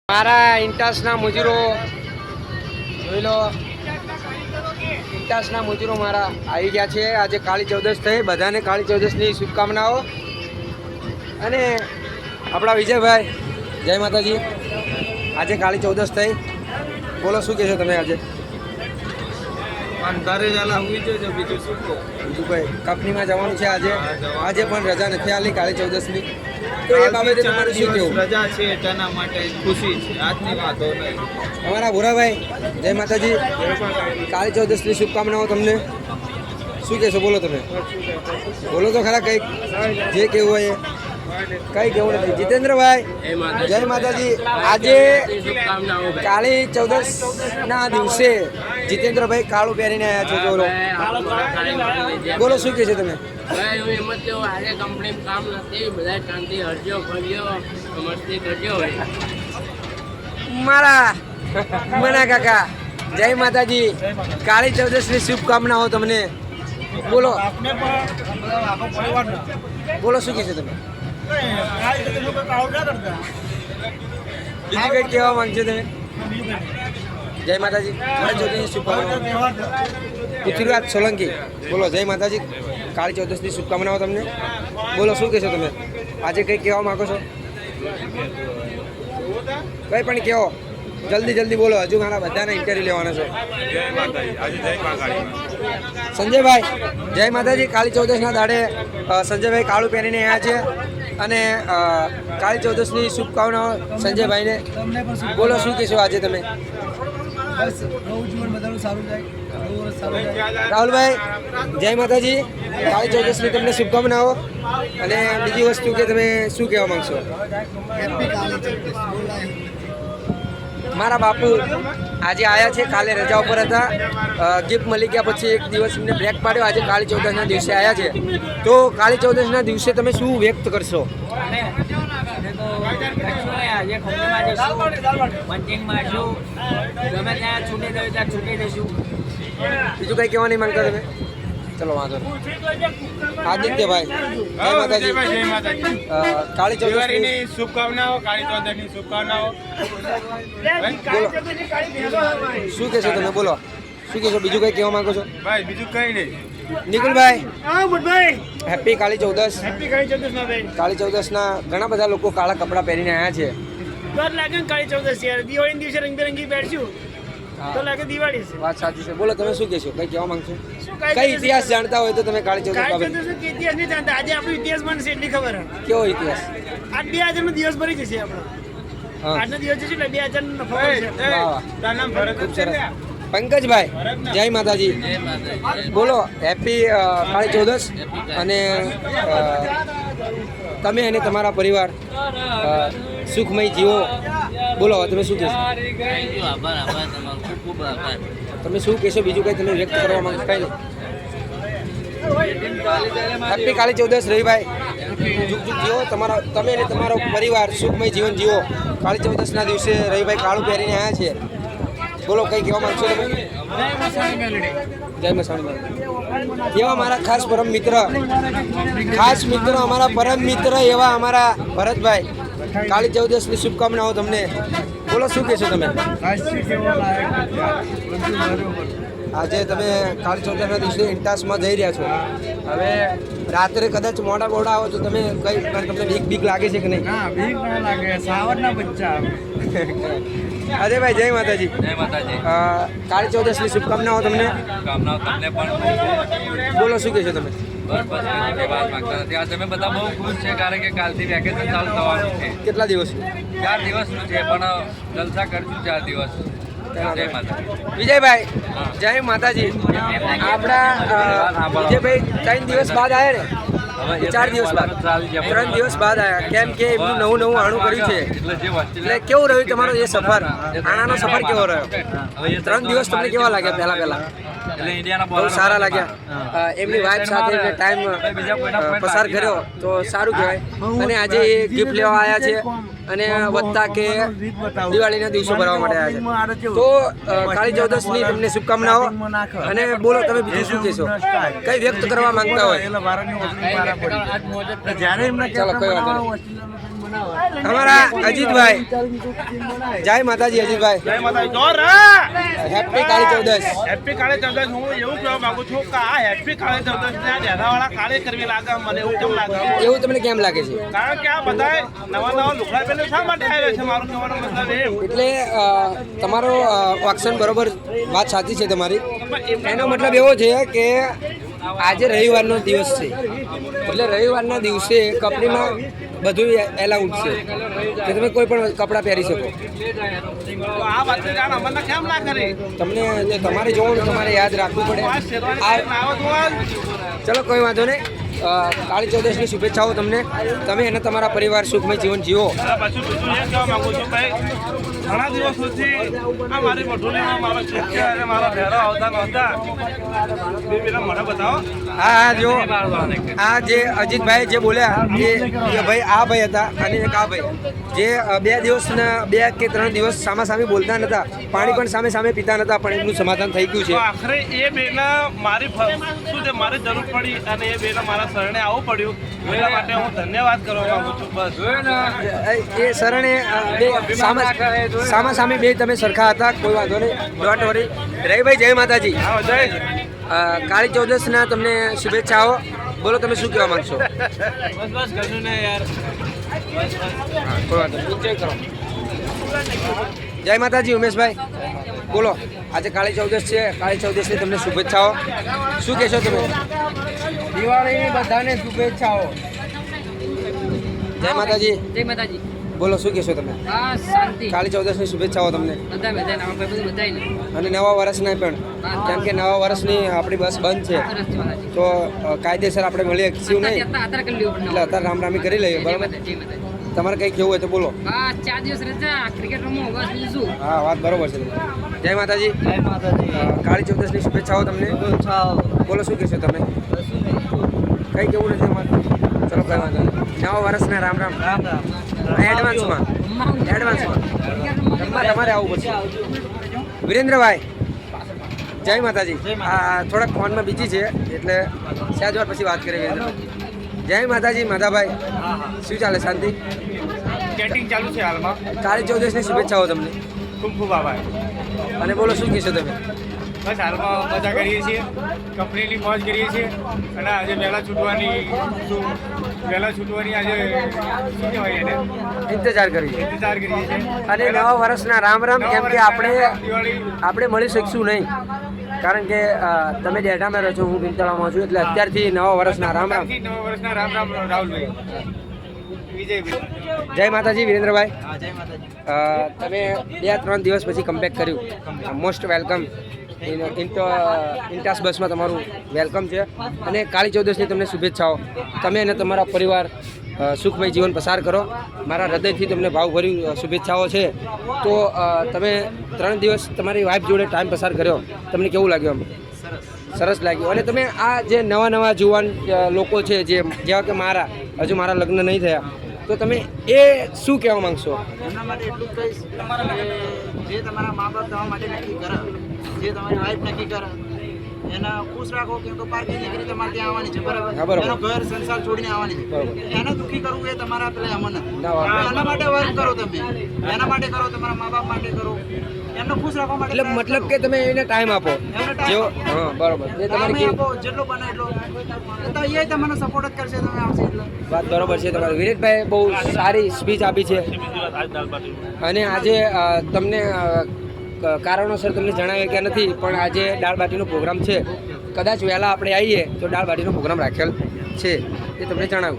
મારા ઇન્ટાસના મજૂરો જોઈ લો, ઇન્ટાસના મજૂરો મારા આવી ગયા છે. આજે કાળી ચૌદશ થઈ, બધાને કાળી ચૌદશની શુભકામનાઓ. અને આપણા વિજયભાઈ, જય માતાજી. આજે કાળી ચૌદશ થઈ, બોલો શું કહેશો તમે? આજે બીજું ભાઈ કંપનીમાં જવાનું છે આજે. આજે પણ રજા નથી આલી કાળી ચૌદશની, તો એ બાબતે તમારું શું કહેવું? રજા છે તેના માટે ખુશી છે, આજની વાતો નહીં. અમારા ભૂરાભાઈ, જય માતાજી. કાળી ચૌદશની શુભકામનાઓ તમને. શું કહેશો? બોલો તમે, બોલો તો ખરા કંઈક, જે કહેવું હોય એ. કઈ કેવું નથી. જીતેન્દ્રભાઈ, જય માતાજી. આજે કાળી ચૌદશ ના દિવસે જીતેન્દ્રભાઈ કાળું પહેરીને આવ્યા છો. બોલો બોલો શું કહે છે તમે? મારા મના કાકા, જય માતાજી. કાળી ચૌદશની શુભકામનાઓ તમને. બોલો બોલો શું કહે છે તમે? બીજું કંઈક કહેવા માંગશો તમે? જય માતાજી. કાળી ચૌદશની શુભકામનાઓ. પૃથ્વીરાજ સોલંકી, બોલો જય માતાજી. કાળી ચૌદશની શુભકામનાઓ તમને. બોલો શું કહેશો તમે? આજે કંઈક કહેવા માંગો છો? કંઈ પણ કહો, જલ્દી જલ્દી બોલો. હજુ મારા બધાને ઇન્ટરવ્યુ લેવાના છે. સંજયભાઈ, જય માતાજી. કાળી ચૌદશના દાડે સંજયભાઈ કાળું પહેરીને આવ્યા છે અને કાળી ચૌદશની શુભકામનાઓ સંજયભાઈને. બોલો શું કહેશો આજે તમે? રાહુલભાઈ, જય માતાજી. કાળી ચૌદશની તમને શુભકામનાઓ. અને બીજી વસ્તુ કે તમે શું કહેવા માંગશો? મારા બાપુ આજે આવ્યા છે, કાલે રજા ઉપર હતા, ગિફ્ટ મળી ગયા પછી એક દિવસ એમને બ્રેક પાડ્યો. આજે કાળી ચૌદશના દિવસે આવ્યા છે, તો કાળી ચૌદશના દિવસે તમે શું વ્યક્ત કરશો? બીજું કંઈ કહેવા નહીં માંગતા તમે? ચલો વાંધો નહીં. આદિત્યભાઈ, જય માતાજી. કાળી ચૌદશની શુભકામનાઓ. કાળી ચૌદશની શુભકામનાઓ. બોલો શું કહેશો તમે? બોલો શું કહેશો? બીજું કંઈ કહેવા માંગો છો? ભાઈ બીજું કઈ નહીં. નિકુલભાઈ, હેપી કાળી ચૌદશ. કાળી ચૌદશના ઘણા બધા લોકો કાળા કપડાં પહેરીને આવ્યા છે. લાગે કાળી ચૌદશ યાર, દિવાળી દિવસે રંગબેરંગી પહેરશું તો લાગે દિવાળી છે. વાત સાચી છે. બોલો તમે શું કહેશો? કઈ કહેવા માંગશો? કઈ ઇતિહાસ જાણતા હોય તો તમે કાળી ચૌદશ બાબતે? ઇતિહાસ નહીં જાણતા, આજે આપણો ઇતિહાસ બનશે એટલી ખબર. કેવો ઇતિહાસ? આજ 2000 નો દિવસ ભરી જશે આપણો. આજનો દિવસ છે એટલે 2000 નો નફો છે. ખૂબ સરસ. પંકજભાઈ, જય માતાજી. બોલો હેપી કાળી ચૌદશ. અને તમે અને તમારા પરિવાર સુખમય જીવો. બોલો તમે શું કહેશો? તમે શું કહેશો? બીજું કંઈ તમે વ્યક્ત કરવા માંગો? કંઈ નહીં. હેપી કાળી ચૌદશ રવિભાઈ. જુગ જુગ જીવો તમારા, તમે અને તમારો પરિવાર સુખમય જીવન જીવો. કાળી ચૌદશના દિવસે રવિભાઈ કાળું પહેરીને આવ્યા છે. બોલો કંઈ કહેવા માંગશો તમે? જય મસાણી. એવા મારા ખાસ પરમ મિત્ર, અમારા પરમ મિત્ર એવા અમારા ભરતભાઈ, કાળી ચૌદશની શુભકામનાઓ તમને. બોલો શું કહેશો તમે? આજે તમે કાળી ચૌદશના દિવસે ઇન્ટાસમાં જઈ રહ્યા છો. હવે રાત્રે કદાચ મોડા આવો તો તમે કઈ તમને બીક લાગે છે કે નહીં? બીક ના લાગે, સાવરના બચ્ચા. અજયભાઈ, જય માતાજી. જય માતાજી. કાળી ચૌદશની શુભકામનાઓ તમને. બોલો શું કહેશો તમે? તમે બધા બહુ ખુશ છે કારણ કે કાલથી વેકેશન ચાલુ થવાનું છે. કેટલા દિવસ? 4 દિવસનું છે પણ જલસા કરશું 4 દિવસ. જય માતાજી. વિજયભાઈ, જય માતાજી. આપણા વિજયભાઈ 3 દિવસ બાદ આવ્યા ને? 4 દિવસ બાદ, 3 દિવસ બાદ આવ્યા. કેમ કે એમનું નવું આણું કર્યું છે. એટલે કેવું રહ્યું તમારો એ સફર? આણાનો સફર કેવો રહ્યો? 3 દિવસ તમને કેવા લાગ્યા? પહેલા બહુ સારા લાગ્યા. એમની વાઇફ સાથે ટાઈમ પસાર કર્યો તો સારું કહેવાય. અને આજે એ ગિફ્ટ લેવા આવ્યા છે અને વધતા કે દિવાળીના દિવસો ભરવા માટે આવ્યા છે. તો કાળી ચૌદશની તમને શુભકામનાઓ. અને બોલો તમે બીજું શું કહેશો? કઈ વ્યક્ત કરવા માંગતા હોય? જ્યારે એમને ચાલો કઈ વાંધો નહીં. અમારા અજીતભાઈ, જય માતાજી અજીતભાઈ, જય માતાજી. જોર હેપી કાળી ચૌદશ. હેપી કાળી ચૌદશ. હું એવું કહેવા માંગુ છું કે આ હેપી કાળી ચૌદશ ને ડેરાવાળા કાળી કરવી લાગે મને એવું કેમ લાગે? એવું તમને કેમ લાગે છે? કારણ કે આ બધા નવા લુગડા પહેલે શા માટે આવ્યા છે? મારું કહેવાનો મતલબ એમ. એટલે તમારો ઓક્શન બરોબર, વાત સાચી છે તમારી. એનો મતલબ એવો છે કે આજે રવિવારનો દિવસ છે, એટલે રવિવારના દિવસે કંપનીમાં બધું એલાઉડ છે કે તમે કોઈ પણ કપડાં પહેરી શકો. તો આ વાતની જાણ અમને કેમ ના કરી? તમને તમારે જોવાનું, તમારે યાદ રાખવું પડે. આ શેરવાની આવો તો ચલો કોઈ વાંધો નહીં. કાળી ચૌદશની શુભેચ્છાઓ તમને. તમે અને તમારા પરિવાર સુખમય જીવન જીવો. પાછું બીજું એ કહેવા માંગુ છું ભાઈ, ઘણા દિવસોથી આ મારી મઢુલીમાં મારો શિક્ષક અને મારા ભેરો આવતા નહોતા. પેલા મને બતાવો. હા જો આ જે અજીતભાઈ જે બોલ્યા એ ભાઈ આ ભાઈ હતા અને એક આ ભાઈ જે 2 દિવસના 2 કે 3 દિવસ સામાસામી બોલતા નહોતા, પાણી પણ સામે સામે પીતા નહોતા, પણ એમનું સમાધાન થઈ ગયું તો છે. આખરે એ બેના મારી શું છે મારી જરૂર પડી અને એ બેના મારા શરણે આવવું પડ્યું. એના માટે હું ધન્યવાદ કરવા માંગુ છું. બસ એ શરણે સામા સામે બે તમે સરખા હતા, કોઈ વાંધો નહીં, ડોન્ટ વરી. રવિભાઈ જય માતાજી. હા જય. કાળી ચૌદશના તમને શુભેચ્છાઓ. બોલો તમે શું કહેવા માંગશો? બસ કશું ને યાર. કોઈ વાંધો નહીં, enjoy કરો. જય માતાજી ઉમેશભાઈ, બોલો. આજે કાળી ચૌદશ છે, કાળી ચૌદશની તમને શુભેચ્છાઓ. શું કહેશો તમે? દિવાળીની બધાને શુભેચ્છાઓ. જય માતાજી. જય માતાજી. બોલો શું કહેશો તમે? બસ શાંતિ. કાળી ચૌદશની શુભેચ્છાઓ તમને. બધાને આવા ભાઈ બધું બધાને. અને નવા વર્ષના પણ, કેમ કે નવા વર્ષની આપણી બસ બંધ છે, સરસ છે માતાજી. તો કાયદેસર આપણે મળીએ છીએ નહીં, અત્યારે કરી લ્યો પણ. એટલે અત્યારે રામરામી કરી લઈએ. જય બરાબર, માતાજી, જય માતાજી. તમારે કંઈ કહેવું હોય તો બોલો. બસ 4 દિવસ રજા, ક્રિકેટ રમો, બસ બીજું શું. હા, વાત બરોબર છે તમારી. જય માતાજી. જય માતાજી. કાળી ચૌદશની શુભેચ્છાઓ તમને. બોલો શું કહેશો તમે? કંઈ કેવું નથી અમારે. ચલો કઈ વાંધો નહીં. નવા વર્ષના રામ રામ. રામ રામ. એડવાન્સમાં તમારે આવવું પડશે. વિરેન્દ્રભાઈ જય માતાજી. આ થોડાક ફોનમાં બીજી છે એટલે સહેજ વાર પછી વાત કરીએ. વિરેન્દ્રભાઈ જય માતાજી. માધાભાઈ શું ચાલે? શાંતિ? ચેટિંગ ચાલુ છે હાલમાં. કાળી ચૌદશની શુભેચ્છાઓ તમને. ખૂબ ખૂબ આભાર. અને બોલો શું કહેશો તમે? બસ હાલમાં મજા કરીએ છીએ, કંપનીની મોજ કરીએ છીએ અને આજે વહેલા છૂટવાની આજે શું કહેવાય એને ઇંતજાર કરીએ ઇંતજાર કરીએ છીએ. અને નવા વર્ષના રામ રામ. કેમ કે દિવાળી આપણે મળી શકશું નહીં, કારણ કે તમે ડેટામાં રહો છો, હું બિનતળામાં છું, એટલે અત્યારથી નવા વર્ષના રામ રામ. નવા વર્ષના રામ રામ રાહુલભાઈ. વિજયભાઈ. જય માતાજી વિરેન્દ્રભાઈ. જય માતાજી. તમે 2-3 દિવસ પછી કમબેક કર્યું. Most welcome. ઇન્ટાસ બસમાં તમારું વેલકમ છે અને કાળી ચૌદશની તમને શુભેચ્છાઓ. તમે અને તમારા પરિવાર સુખમય જીવન પસાર કરો. મારા હૃદયથી તમને ભાવભર્યું શુભેચ્છાઓ છે. તો તમે 3 દિવસ તમારી વાઈફ જોડે ટાઈમ પસાર કર્યો, તમને કેવું લાગ્યું? સરસ લાગ્યું. અને તમે આ જે નવા જુવાન લોકો છે જેવા કે હજુ મારા લગ્ન નહીં થયા, તો તમે એ શું કહેવા માંગશો? એમના માટે એટલું જ કહીશ કે જે તમારા મા બાપ તમારા માટે નક્કી કરે, જે તમારી વાઈફ નક્કી કરે, એને ખુશ રાખો. કેમ કે પારકી દીકરી તમારે ત્યાં આવવાની છે, હા, બરાબર? બરાબર. એનો ઘર સંસાર છોડીને આવવાની છે. બરાબર. એને દુઃખી કરવું એ તમારા પેલા અમન ના, વાહ. એના માટે વર્ક કરો, તમે એના માટે કરો, તમારા મા બાપ માટે કરો, એમને ખુશ રાખવા માટે એટલે મતલબ કે તમે એને ટાઈમ આપો. જેવો હા, બરોબર. એ તમારી તમે કેવી આપો જેટલો બને એટલો, તો એ તમને સપોર્ટ જ કરશે. તમે આવશે એટલે વાત બરોબર છે તમારી. વિરેશભાઈ બહુ સારી સ્પીચ આપી છે અને આજે તમને કારણોસર તમને જણાવ્યું કે નથી, પણ આજે દાળ બાટીનો પ્રોગ્રામ છે. કદાચ વહેલા આપણે આવીએ તો દાળ બાટીનો પ્રોગ્રામ રાખેલ છે, એ તમને જણાવ્યું.